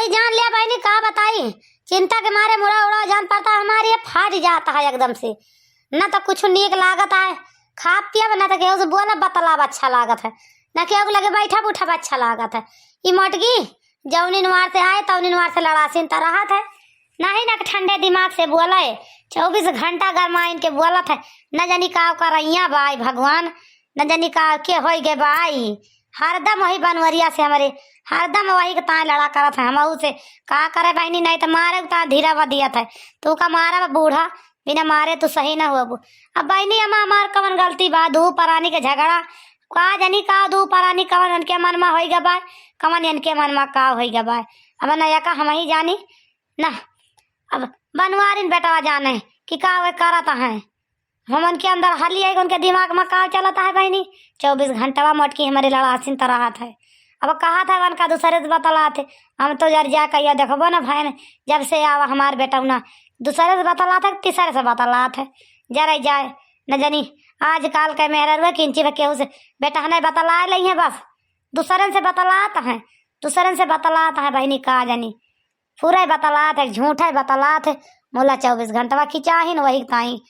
यही जान लिया बहनी, का बताई, चिंता के मारे मुड़ा उड़ा जान पड़ता है हमारे, ये फाट जाता है एकदम से। न तो कुछ नीक लागत है खा पिया, न तो केहू से बोला बतलाब अच्छा लागत है, न केहू लगे बैठा बुठा अच्छा लागत है। ई मोटगी जौनी नुआर से आए तौनी नुआर से लड़ासीन तो रहत है, नहीं न ठंडे दिमाग से बोला है, 24 घंटा गरमाइन के बोलत है। न जानी का करैया बाई भगवान, न जानी का के हो गे बाई, हरदम वही बनवरिया से हमारे हरदम वही के ताए लड़ा करत है। हम से का करे बहनी, नहीं तो मारे ता धीरा बदिया था, तू का मारा बूढ़ा बिना मारे तू सही ना हुआ। अब बहनी अम्मा हमार कवन गलती बा, दू परानी के झगड़ा का जानी का दू परानी कवन इनके मन में हो गया बा, कवन इनके मन में का हो गया बा। अब नया का हम ही जानी ना, अब बनवारिन बेटा जाने कि का वे करता है, हम उनके अंदर हली है, उनके दिमाग में का चलता है बहनी। 24 घंटा मोटकी हमारे लड़ासीन तरह है। अब कहा था वन का दूसरे से बतला थे, हम तो जर जा कहिया देखबो ना भाई, जब से आवा हमार बेटा ना दूसरे से बतला थे, तीसरे से बतला थे, जरा जाए न जानी आजकल के मेहरा रुए किंची केहू से बेटा नहीं बतला ली है, बस दूसरे से बतलाता है, दूसरे से बतलाता है बहनी, का जानी पूरा बतलात है, झूठ है बतलात है। मोला 24 घंटा खिंचा ही न वही ताई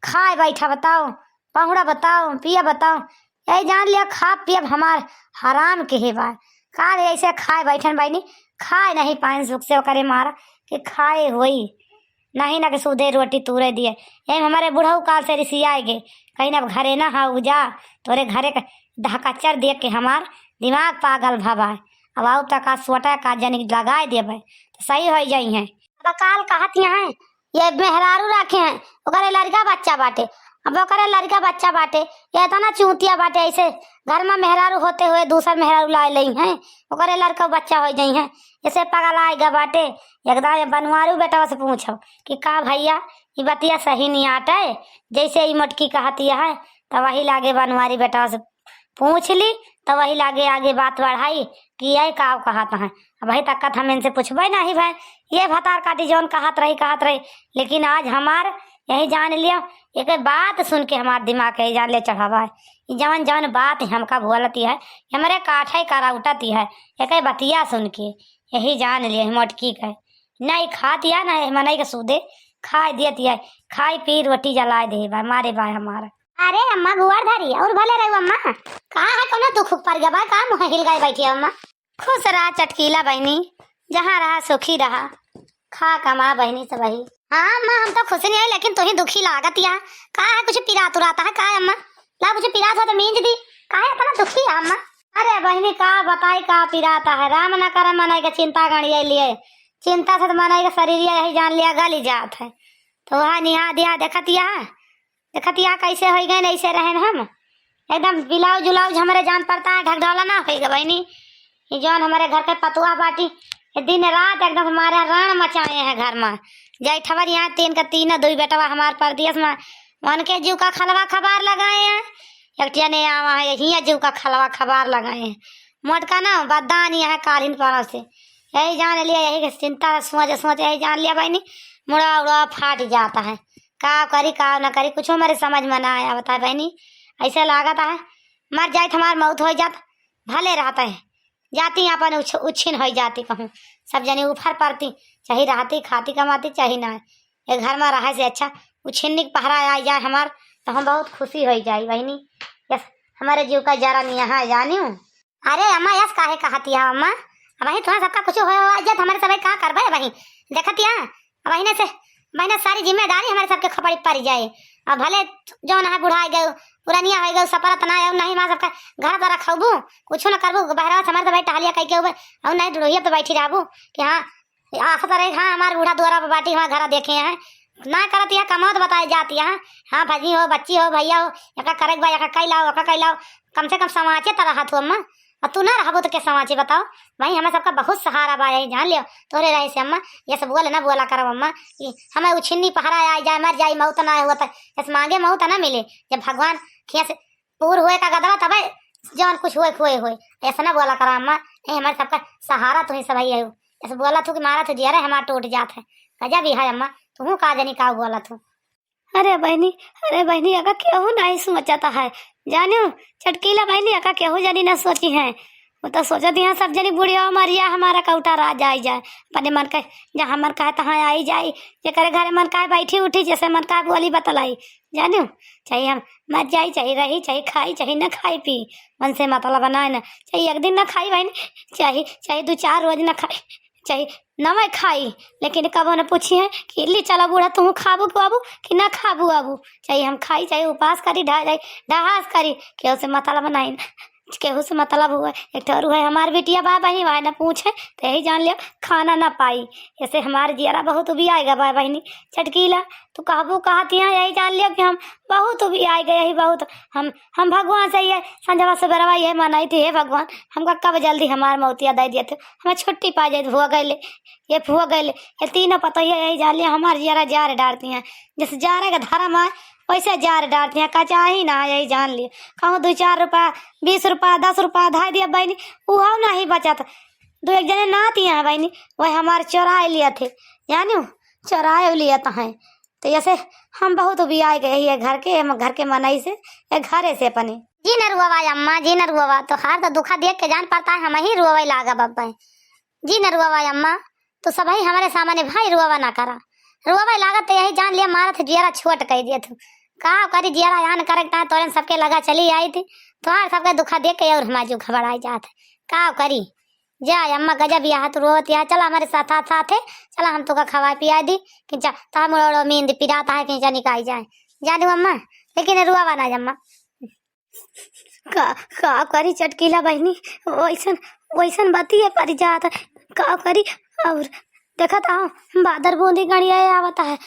खाए बैठा बताओ, पहुड़ा बताओ, पिया बताओ, यही जान लिया खा पिया हमार हराम के ही बार का ऐसे खाए बैठन बहनी, खाए नहीं पाए सुख से करे मारा कि खाए होई नहीं ना कि सूधे रोटी तूरे दिए। यही हमारे बुढ़ऊ काल से रिसियाए गे, कहीं ना घरे ना हा उजा तोरे घरे का ढकाचर देख के हमार दिमाग पागल भबा। अब आओ तक का सोटा का जनी लगाए देवे तो सही हो जाई है। अब काल कहतिया है ये मेहरारू रखे हैं, ओकरे लड़का बच्चा बाटे, अब ओकरे लड़का बच्चा बाटे, ये इतना चूतिया बाटे, ऐसे घर में मेहरारू होते हुए दूसर मेहरारू लाए लई हैं, ओकरे लड़का बच्चा हो जाई है, ऐसे पगल आएगा बाटे। एकदम बनवारू बेटा से पूछो कि का भैया ये बतिया सही नहीं आटे, जैसे ये मोटकी कहती है तो वही लागे बनवारी बेटा से पूछ ली, तो वही लागे आगे बात बढ़ाई कि यही का कहत है। भाई तक हम इनसे पूछबे नहीं भाई, ये भतार काटी जौन कहत रही, लेकिन आज हमार यही जान लिया, एक बात सुन के हमार दिमाग के जान ले चढ़ावा है, जवन जवन बात हमका बोलती है हमारे काठा करा उठती है, एक बतिया सुन के यही जान लिया मोटकी का नहीं खाती है, ना मनई के सूदे खाए देती है, खाई पी रोटी जलाए दे भाई मारे भाई हमारा। अरे अम्मा गुआर धरी और भले रहो अम्मा, कहाँ है कोनो दुख पड़ गया भाई, कहाँ मुँह हिल गए बैठी अम्मा। खुश रहा चटकीला बहनी, जहाँ रहा सुखी रहा, खा कमा बहनी सब वही। हाँ अम्मा हम तो खुश नहीं है, लेकिन तुही दुखी लागत यहाँ, कहाँ है कुछ पिरात उराता है, कहाँ है अम्मा ला कुछ पिरात हो तो मींज दी, कहाँ है अपना दुखी है अम्मा। अरे बहनी का बताई का पिराता है, राम न करे मनई के चिंता गणिये लिए, चिंता से तो मनई के शरीर यही जान लिया गली जात है, तो वहाँ निहा दिया देखतिया कैसे हो गए ऐसे रहें हम, एकदम बिलाउज उलाउज हमारे जान पड़ता है, ढकढौला ना होगा बहनी। ये जौन हमारे घर के पतुआ बाटी दिन रात एकदम हमारे रण मचाए हैं घर में, जय ठवर यहाँ तीन का तीन दुई बेटवा हमारे परदेश में मन के जीव का खलवा खबार लगाए हैं, एक ने आवा है हिया जीव का खलवा खबार लगाए हैं, मोटका ना बदान है कालीन पर से, यही जान लिया, यही चिंता सोच यही जान लिया बहनी, मुड़ा उड़ा फाट जाता है, का करी का न करी कुछ हमारे समझ में ना आया बता बहनी। ऐसे लागता है मर जाए हमार मौत हो जात भले रहता है, जाती अपन उच्छिन हो जाती, कहूँ सब जनी ऊपर पड़ती, चाहे रहती खाती कमाती चाहे ना, एक घर में रहे से अच्छा उछिन्नी पहरा आ जाए हमार तो हम बहुत खुशी हो जाए बहनी। यस हमारे जीव का जरा यहाँ जानी हूँ। अरे अम्मा यस काहे कहती है अम्मा, वही थोड़ा सबका कुछ हो जाए हमारे सब कहाँ करबे वही देखती है, वही से बहना सारी जिम्मेदारी हमारे सबके खपड़ी पड़ जाए। अब भले जो ना बुढ़ा गए पुरानिया हो गए सपरत ना नहीं माँ सबका घर पर रखबू कुछ न करबू, बहरा हमारे सब टहलिया कह के और नहीं डोहिया पे बैठी रहबू कि हाँ आखत रहे, हाँ हमारे बूढ़ा द्वारा बाटी हमारे घर देखे हैं ना करती है, कमात बताई जाती है, हाँ भजी हो बच्ची हो भैया हो एक करे कई लाओ कम से कम समाचे तो रहा तू अम्मा, और तू ना रहबो तो क्या समाचे बताओ भाई, हमें सबका बहुत सहारा बा, यही जान लियो तोरे रहे से अम्मा, ये सब बोले ना बोला करो अम्मा, हमें उछिन्नी पहरा आ जाए मर जाए मौत ना हुआ इस मांगे मौत ना मिले, जब भगवान खिया से पूर हुए का गदवा तब जौन कुछ हुए ऐसा ना बोला करो अम्मा, नहीं हमारे सबका सहारा तुम्हें सब है, ऐसे बोला तू कि मारा तू जिया हमारा टूट जात है, गजा भी है अम्मा तू का जनी का बोला तू। अरे बहनी अका केहू नहीं सोचता है, जानो चटकीला बहनी अका केहू जानी ना सोची है, वो तो सोचत यहाँ सब जनी बुढ़िया मरिया हमारा कौटा राज आई जाए अपने मन का जहाँ मन का है तहाँ आई जाए जे करे घरे मन का है बैठी उठी जैसे मन का है बोली बतलाई जानू चाहे हम मत जाई चाहे रही चाहे खाई चाहे न खाई पी मन से मतलब बनाए ना चाहे एक दिन न खाई भाई चाहे चाहे 2-4 रोज न खाई चाहे न मैं खाई लेकिन कबो न पूछी है कि ली चला बूढ़ा तुम खाबू बाबू कि ना खाबू आबू चाहे हम खाई चाहे उपास करी ढहास करी केहू से मतलब बनाई केहू से मतलब हुआ एक ठहरू है हमार बेटिया भाई बहनी भाई ना पूछे तो यही जान लिया खाना ना पाई ऐसे हमारे जियारा बहुत भी आएगा भाई बहनी चटकीला तो कहबू कहती हैं यही जान लिया कि हम बहुत भी आए गए यही बहुत हम भगवान से ये संजवा सवेरवा ये मनाई थी हे भगवान हमका कब जल्दी हमार मौतिया दे दिए थे हमें छुट्टी पा जाए भुआ गए ये फुआ गए ये तीनों पता ही यही जान लिया हमारे जियारा जार डालती हैं जैसे जारे का धर्म है वैसे जार डालती हैं कचा ही ना यही जान लिए कहूँ 2-4 रुपया 20 रुपया 10 रुपया धा दिया बहनी वो नहीं बचा था 2-1 जने नाती हैं बहनी वही हमारे चौराहे लिए थे जानू चौराहे लिए तो हैं तो ऐसे हम बहुत भी आए गए ये घर के मनाई से या घरे से अपने जी न रुआ अम्मा जी न रुआ तो हार तो दुखा देख के जान पड़ता है हम ही रुआ लागा बब्बा जी न रुआ अम्मा तो सब ही हमारे सामने भाई रुआ ना करा रुआ लागत तो यही जान लिया मारा था जियारा छोट कह दिया तू कहा करी जियारा यान करेक्टा तोरन सबके लगा चली आई थी तुम्हारे सबके दुखा देख के और हमारे जो घबराई जात है का करी जा अम्मा गजब यहाँ तो रोती है चला हमारे साथ साथे चला हम तो का खवा पिया दी कि जा तो मींद पिराता है कि जा निकाल जाए जानू अम्मा लेकिन रुआ ना अम्मा का करी चटकीला बहनी वैसन वैसन बतिए पड़ जात का करी और देखा था बादर बूंदी गड़िया आवता है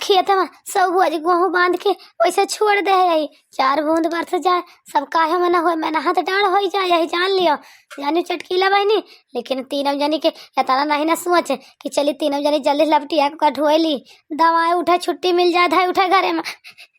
खेत में सब बुआ जी गेहूँ बांध के वैसे छोड़ दे यही 4 बूंद बरस जाए सब काहे में न हो मैं हाथ डाढ़ हो जाए यही जान लियो जानी चटकीला बहनी लेकिन तीनों जनी के इतना नहीं ना सोच कि चली तीनों जनी जल्दी लपटी का ढोली दवाएं उठे छुट्टी मिल जाए धाई उठे घरे में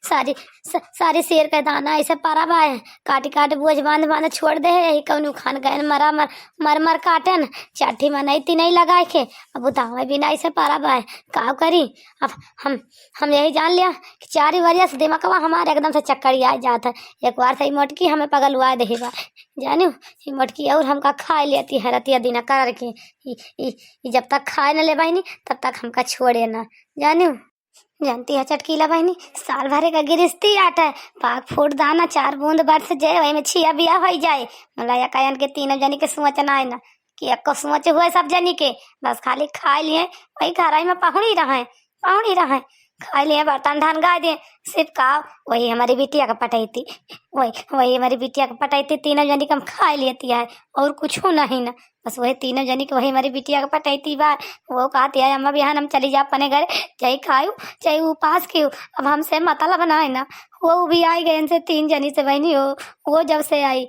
सारी शेर का दाना ऐसे पारा बाए काट बोझ बांध छोड़ दे यही कौन खान गए मर काटे न चाठी में नहीं लगाए के अब दवाई बिना ऐसे पारा बाए का करी अब हम यही जान लिया कि 4 वरिया से दिमागवा हमारे एकदम से चक्कर आ जाता है एक बार से मोटकी हमें पगलवा दे बा जानू ये मोटकी और हमका खा लेती है रतिया दिन कर के जब तक खाए न ले बहनी तब तक हमका छोड़े ना जानू जानती है चटकीला बहनी साल भरे का गिरस्ती आटा है पाक फूट दाना 4 बूंद बरस जाए वही में छिया बिया हो जाए मला कयन के तीनों जनी के सोच ना है ना कि एक को सोच हुए सब जनी के बस खाली खा लिए वही घर में पहुड़ी रहे खा लिए बर्तन ढान गा दिए सिर्फ का वही हमारी बिटिया का पटाई थी वही हमारी बिटिया का पटाई थी तीनों जनी का हम खा लेती है और कुछ नहीं ना बस वही तीनों जनी के वही हमारी बिटिया का पटाई थी बार वो कहती है अम्मा बिहान हम चली जा अपने घर चाहे खाऊ चाहे उपास की अब हमसे मतलब बनाए ना वो भी आई गए इनसे 3 जनी से बहनी हो वो जब से आई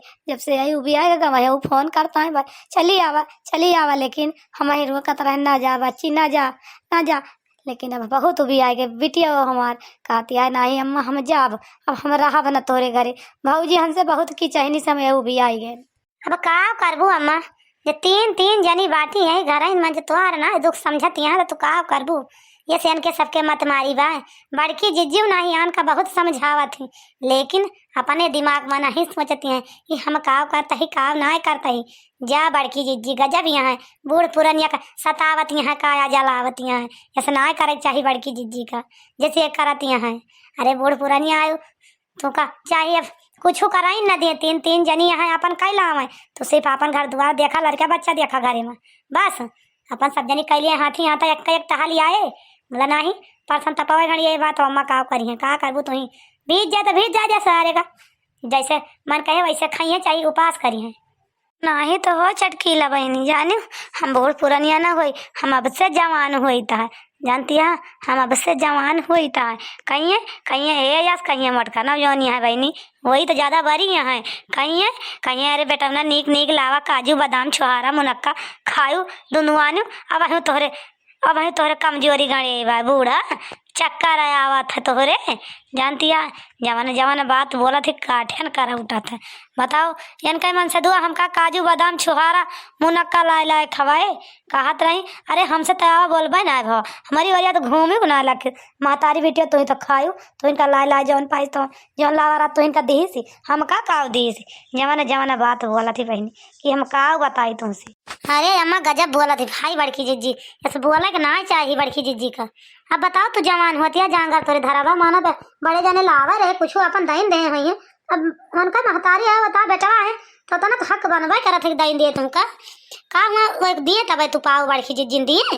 वो भी आएगा वही वो फोन करता है भाई चली आवा लेकिन हमारी रोकत रहे ना जा बच्ची ना जा लेकिन अब बहुत भी आ गए बिटिया हमार कहती है नहीं अम्मा हम जाब अब हम रहा न तोरे घरे भाऊजी हमसे बहुत की चहनी समय वो भी आई गए अब का करबू अम्मा जे 3 जनी बाटी है घर में तोहार ना दुख समझती है तो का करबू ये सेन के सबके मत मारी बा बड़की जिज्जू नहीं आन का बहुत समझावत थी लेकिन अपने दिमाग में नहीं सोचती हैं कि हम काव करता ही काव ना करता ही जा बड़की जिज्जी गजब यहाँ है बूढ़ पुरनिया का सतावत यहाँ काया जलावत यहाँ है ऐसा ना करे चाहिए बड़की जिज्जी का जैसे करत यहाँ है अरे बूढ़ पुरनिया आयो तो का चाहिए कुछ कराई न दिए 3 जनी यहाँ अपन कैला है तो सिर्फ अपन घर द्वार देखा लड़का बच्चा देखा घरे में बस अपन सब जनी कैलिए हाथी यहाँ तक एक टहली आए बोला नहीं परसन तपवे घड़ी ये बात अम्मा का करी है का करबू तुही भीज जाए तो भीज जा सारे का जैसे मन कहे वैसे खाइए चाहिए उपास करी है नहीं तो हो चटकीला बहनी जानी हम बहुत पुरानिया ना हुई हम अब से जवान होता है जानती है हम अब से जवान होता है कहिए ए यस कहिए मटका ना जौनी है बहनी वही तो ज़्यादा बड़ी है कहिए अरे बेटा ना नीक लावा काजू बादाम छुहारा मुनक्का खायू दुनुआनू अब तोहरे कमजोरी गणे बा बूढ़ा चक्कर आया आवत है तोहरे। जानती है जवान जवान बात बोला थी काठियन कर उठा था। बताओ इनका मन से दुआ हमका काजू बादाम छुहारा मुनक्का लाए लाए खवाए कहत रही। अरे हमसे तयावा बोलबे ना भाव हमारी वजह तो घूमी गुना लग महतारी बेटिया तो तो खायू तो इनका लाए लाए जौन पाई तो जौन लावा तो इनका दी सी हमका काव दी सी। जवान जवान बात बोला थी बहनी कि हम काव बताई तुमसे। अरे अम्मा गजब बोला थी भाई बड़की जिज्जी ऐसे बोला कि ना चाहिए बड़की जिज्जी का। अब बताओ तू जवान होती है जांगर तोरे धरावा माना बड़े जाने लावा रहे कुछ अपन दही दे हुई है। अब उनका महतारी है बता बेटा है तो ना हक बनवा कर दही दिए तुमका का हुआ दिए तब तू पाओ बड़की जिज्जी दिए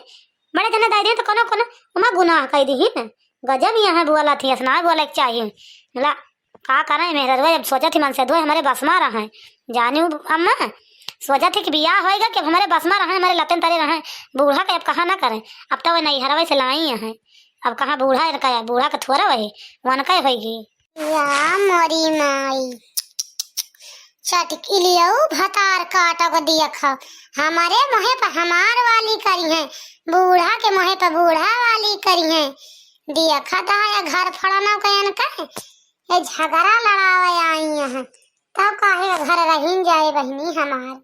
बड़े जने दे दिए तो कोनो कोनो उमा गुनाह कह दी ना। गजब यहाँ बोला थी ऐसा बोले चाहिए ला का करें मेहर सोचा थी मन से दो हमारे बस में रहे जानी अम्मा सोचा थी कि बियाह होएगा कि हमारे बस में रहे हमारे लतन तरे रहे बूढ़ा का अब कहाँ ना करें। अब तो वह नहीं हरवा से लाई है अब कहाँ बूढ़ा का बूढ़ा का थोड़ा वही वन का होगी या मोरी माई चटकी लियो भतार काटा को दिया खाओ हमारे मुहे पर हमार वाली करी है बूढ़ा के मुहे पर बूढ़ा वाली करी है दिया खाता है घर फड़ाना कहन का ये झगड़ा लड़ावे आई है तब काहे घर रहीन जाए बहनी हमार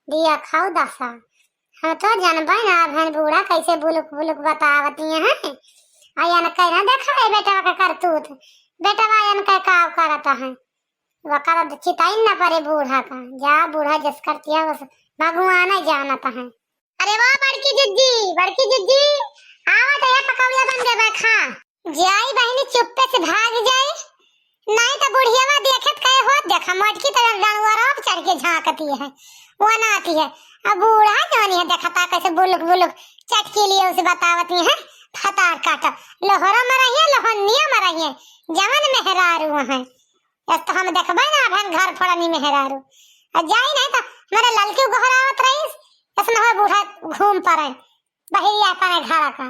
दिया खाओ दशा हम तो जानबे ना भन बूढ़ा कैसे बुलुक बुलुक बतावती है आयन कहना देखा है बेटा का करतूत बेटा आयन का काम करता है वकार चिताइन ना पड़े बूढ़ा का जा बूढ़ा जस करती है बस भगवान ही जानता है। अरे वाह बड़की जिज्जी आवा तो ये पकौड़िया बन गए खा जाई बहनी चुप्पे से भाग जाई नहीं तो बुढ़ियावा देखत कहे हो देखा मटकी तरह गणवारा चढ़ के झांकती है वो ना आती है। अब बूढ़ा जवानी है देखता कैसे बुलुक बुलुक चटकी लिए उसे बतावती है फतार काटा लोहरा में रही है लोहनिया में रही है जवन मेहरारू है तो हम देखबे ना भन घर फड़नी मेहरारू जाई नहीं तो मेरे ललकी गोहरावत रही ऐसा हो बूढ़ा घूम पड़े बहिरिया पड़े घर का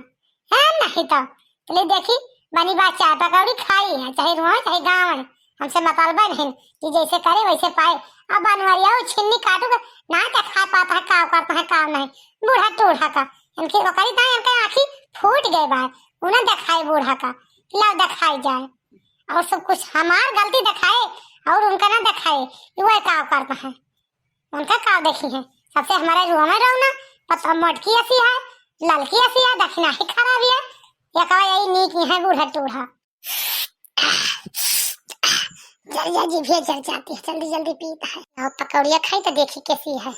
है नहीं तो ले देखी बनी बात चाय पकौड़ी खाई है चाहे रुआ चाहे गाँव हमसे मतलबा नहीं कि जैसे करे वैसे पाए। अब बनवरिया छिन्नी काटू ना तो खा पाता है काव करता है काम नहीं बूढ़ा टूढ़ा का इनकी ओकरी था इनके आँखी फूट गए बाहर उन्हें दिखाए बूढ़ा का ला दिखाई जाए और सब कुछ हमार गलती दिखाए और उनका ना दिखाए वह काव करता है उनका काव देखी है सबसे हमारे रूह में रहो ना पता मटकी ऐसी है ललकी ऐसी है दक्षिणा ही खराब है या कहा यही नीक है बूढ़ा टूढ़ा जल्दी भी जल जाती है जल्दी जल्दी पीता है और पकौड़िया खाई तो देखी कैसी है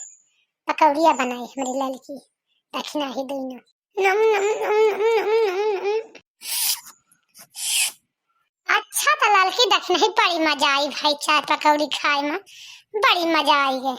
पकौड़िया बनाई हमारी लड़की दक्षिणा ही दोनों नम नम नम नम नम नम। अच्छा तो लड़की दक्षिणा ही बड़ी मजा आई भाई चाय पकौड़ी खाए में बड़ी मजा आई है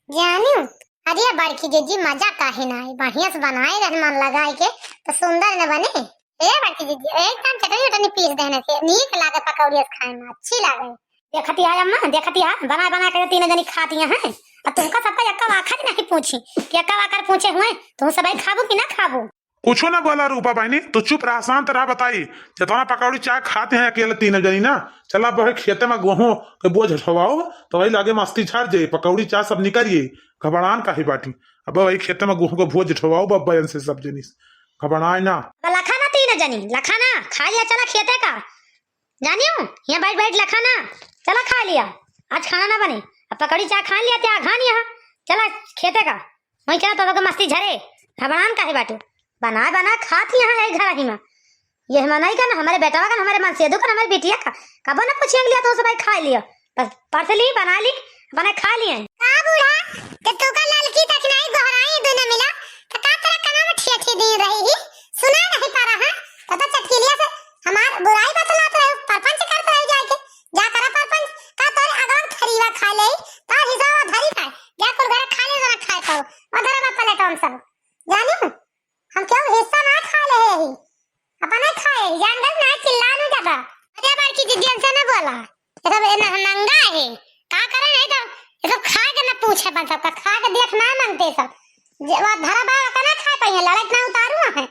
जानियो। अरे बड़की जीजी मजा काहे ना आई बढ़िया से बनाए रहमान लगाए के तो सुंदर न बने ए बड़की जीजी एकदम चटनी उटनी पीस देने से नीक लागे पकौड़ी खाए में अच्छी लागे देखती है अम्मा देखती है बना बना के तीन जनी खाती हैं और तुमका सबका यक्का आखिर नहीं पूछी कि यक्का आकर पूछे हुए तुम सब खाबो कि ना खाबो कुछ ना बोला रूपा बहनी तो चुप रहा शांत रहा बताई जितना पकौड़ी चाय खाते हैं अकेले तीन जनी ना चला वही खेते में गेहूं के बोझ हटवाओ तो वही लागे मस्ती छाड़ जाये पकौड़ी चाय सब निकलिए घबरान का ही बाटी अब वही खेते में गेहूं को बोझ हटवाओ बबन से सब जनी घबराए ना लखाना तीन जनी लखाना खा लिया चला खेते का जानियो यहाँ बैठ बैठ लखाना चला खा लिया आज खाना ना बने अब पकौड़ी चाय खा लिया त्या खान यहाँ चला खेते का वही चला तो मस्ती झरे घबरान का ही बाटू बना बना खाती यहाँ है घर ही में ये मनाई का ना हमारे बेटा का हमारे मन से दुकान हमारे बेटिया का कब ना पूछेंगे लिया तो भाई खा लिया बस परस ली बना खा लिए का बूढ़ा ते तू का ललकी तक नहीं गहराई दोनों मिला तो का तरह कना में ठेठी दे रही ही सुना नहीं पा रहा तो चटकी लिया से हमार बुराई बतलाते रहे परपंच करते रह जाके जा करा परपंच का तोरे अगन खरीवा खा ले तार हिसाब धरी का जा कुल घर खा ले जरा खाए तो उधर में पलट हम सब जानी हम क्यों हिस्सा ना खा ले ही अपन नहीं खाए जानगर ना चिल्लाने ज्यादा अरे बार की जिद्दन से ना बोला ये सब नंगा है का करे नहीं तो ये सब खा के ना पूछे अपन सब का खा के देख ना मांगते सब वो धरा बा का ना खा पाए लड़ाई ना उतारू है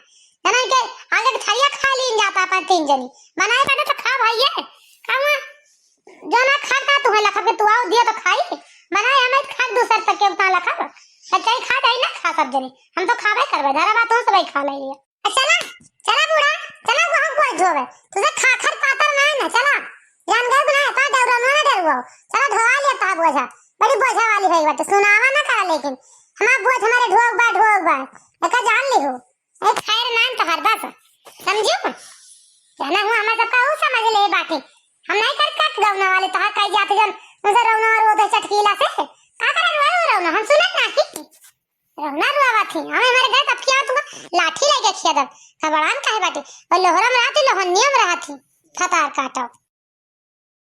ना के आगे थरिया खा ली जाता अपन तीन जनी बनाए बैठे तो खा भाई ये खावा जो ना खाता तू है लखा के तू आओ दिया तो खाई बनाए हमें खा दूसरे तक के उतना लखा सच्चाई खा जाए ना खा सब जनी हम तो खावे करवे धरा बात तो सब खा ले चला चला बूढ़ा चला वहां को बोझ ढोवे तुझे खाखर पातर ना है ना चला जान गए बना ता डरवा ना डरवा चला ढोवा ले ता बोझा बड़ी बोझा वाली है बात सुनावा ना करा लेकिन हमारा बोझ हमारे ढोक बा एका जान ली हो ए खैर नाम तो हर बस समझियो कहना हूं हमारा सबका वो समझ ले बाकी हम नहीं कर कट गवना वाले तो कई जाते जन मुझे रौना और वो चटकीला से का करे रौना हम सुनत ना की रौना रुआवा थी हमें हमारे घर तब किया तू लाठी लेके खिया दब खबरान काहे बाटे और लोहरा में रहती लोहनियम रहती खतार काटो